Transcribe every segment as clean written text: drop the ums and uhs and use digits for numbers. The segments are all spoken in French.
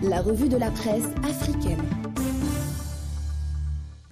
La revue de la presse africaine.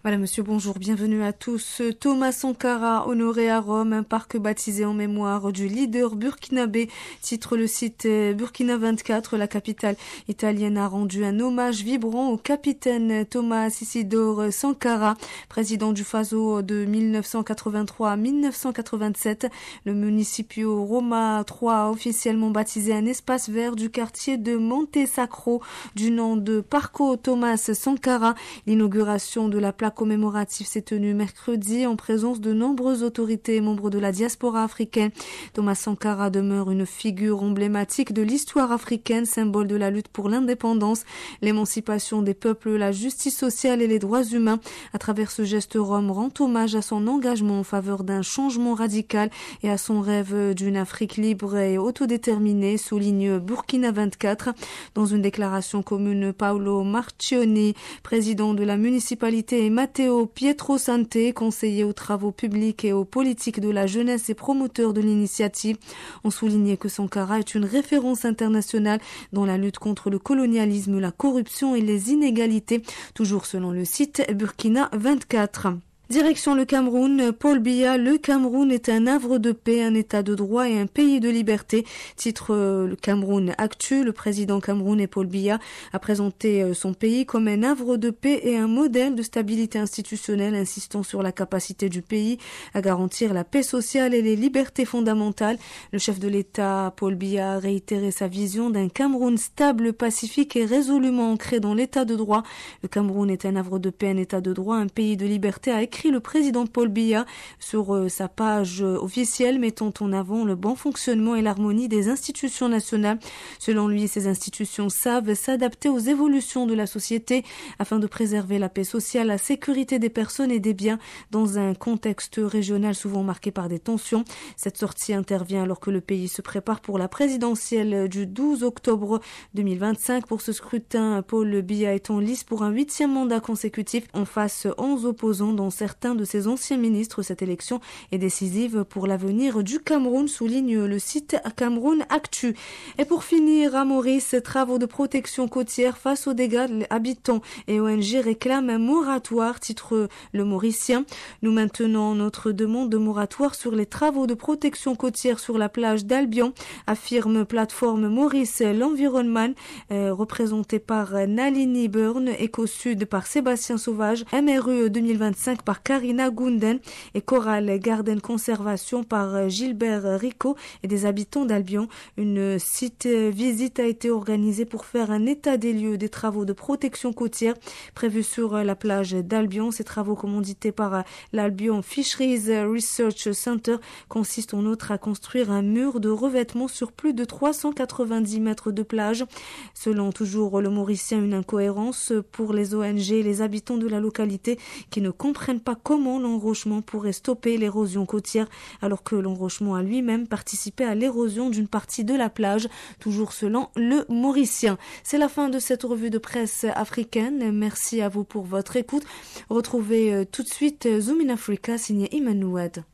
Madame, monsieur, bonjour, bienvenue à tous. Thomas Sankara, honoré à Rome, un parc baptisé en mémoire du leader burkinabé, titre le site Burkina 24. La capitale italienne a rendu un hommage vibrant au capitaine Thomas Isidore Sankara, président du Faso de 1983 à 1987. Le municipio Roma 3 a officiellement baptisé un espace vert du quartier de Monte Sacro du nom de Parco Thomas Sankara. L'inauguration de la plaque commémorative s'est tenue mercredi en présence de nombreuses autorités et membres de la diaspora africaine. Thomas Sankara demeure une figure emblématique de l'histoire africaine, symbole de la lutte pour l'indépendance, l'émancipation des peuples, la justice sociale et les droits humains. À travers ce geste, Rome rend hommage à son engagement en faveur d'un changement radical et à son rêve d'une Afrique libre et autodéterminée, souligne Burkina 24. Dans une déclaration commune, Paolo Marchionni, président de la municipalité, et Matteo Pietrosante, conseiller aux travaux publics et aux politiques de la jeunesse et promoteur de l'initiative, ont souligné que Sankara est une référence internationale dans la lutte contre le colonialisme, la corruption et les inégalités, toujours selon le site Burkina 24. Direction le Cameroun, Paul Biya, le Cameroun est un havre de paix, un état de droit et un pays de liberté. Titre le Cameroun Actu, le président camerounais Paul Biya a présenté son pays comme un havre de paix et un modèle de stabilité institutionnelle, insistant sur la capacité du pays à garantir la paix sociale et les libertés fondamentales. Le chef de l'État, Paul Biya, a réitéré sa vision d'un Cameroun stable, pacifique et résolument ancré dans l'état de droit. Le Cameroun est un havre de paix, un état de droit, un pays de liberté, a écrit le président Paul Biya sur sa page officielle, mettant en avant le bon fonctionnement et l'harmonie des institutions nationales. Selon lui, ces institutions savent s'adapter aux évolutions de la société afin de préserver la paix sociale, la sécurité des personnes et des biens dans un contexte régional souvent marqué par des tensions. Cette sortie intervient alors que le pays se prépare pour la présidentielle du 12 octobre 2025. Pour ce scrutin, Paul Biya est en lice pour un 8e mandat consécutif en face 11 opposants, dont certains de ses anciens ministres. Cette élection est décisive pour l'avenir du Cameroun, souligne le site Cameroun Actu. Et pour finir, à Maurice, travaux de protection côtière face aux dégâts, les habitants et ONG réclament un moratoire, titre le Mauricien. Nous maintenons notre demande de moratoire sur les travaux de protection côtière sur la plage d'Albion, affirme plateforme Maurice l'Environnement, représentée par Nalini Byrne, Éco-Sud par Sébastien Sauvage, MRU 2025 par Karina Gunden et Coral Garden Conservation par Gilbert Rico et des habitants d'Albion. Une visite a été organisée pour faire un état des lieux des travaux de protection côtière prévus sur la plage d'Albion. Ces travaux commandités par l'Albion Fisheries Research Center consistent en outre à construire un mur de revêtement sur plus de 390 mètres de plage. Selon toujours le Mauricien, une incohérence pour les ONG et les habitants de la localité qui ne comprennent pas comment l'enrochement pourrait stopper l'érosion côtière alors que l'enrochement a lui-même participé à l'érosion d'une partie de la plage, toujours selon le Mauricien. C'est la fin de cette revue de presse africaine. Merci à vous pour votre écoute. Retrouvez tout de suite Zoom in Africa signé Iman Ouad.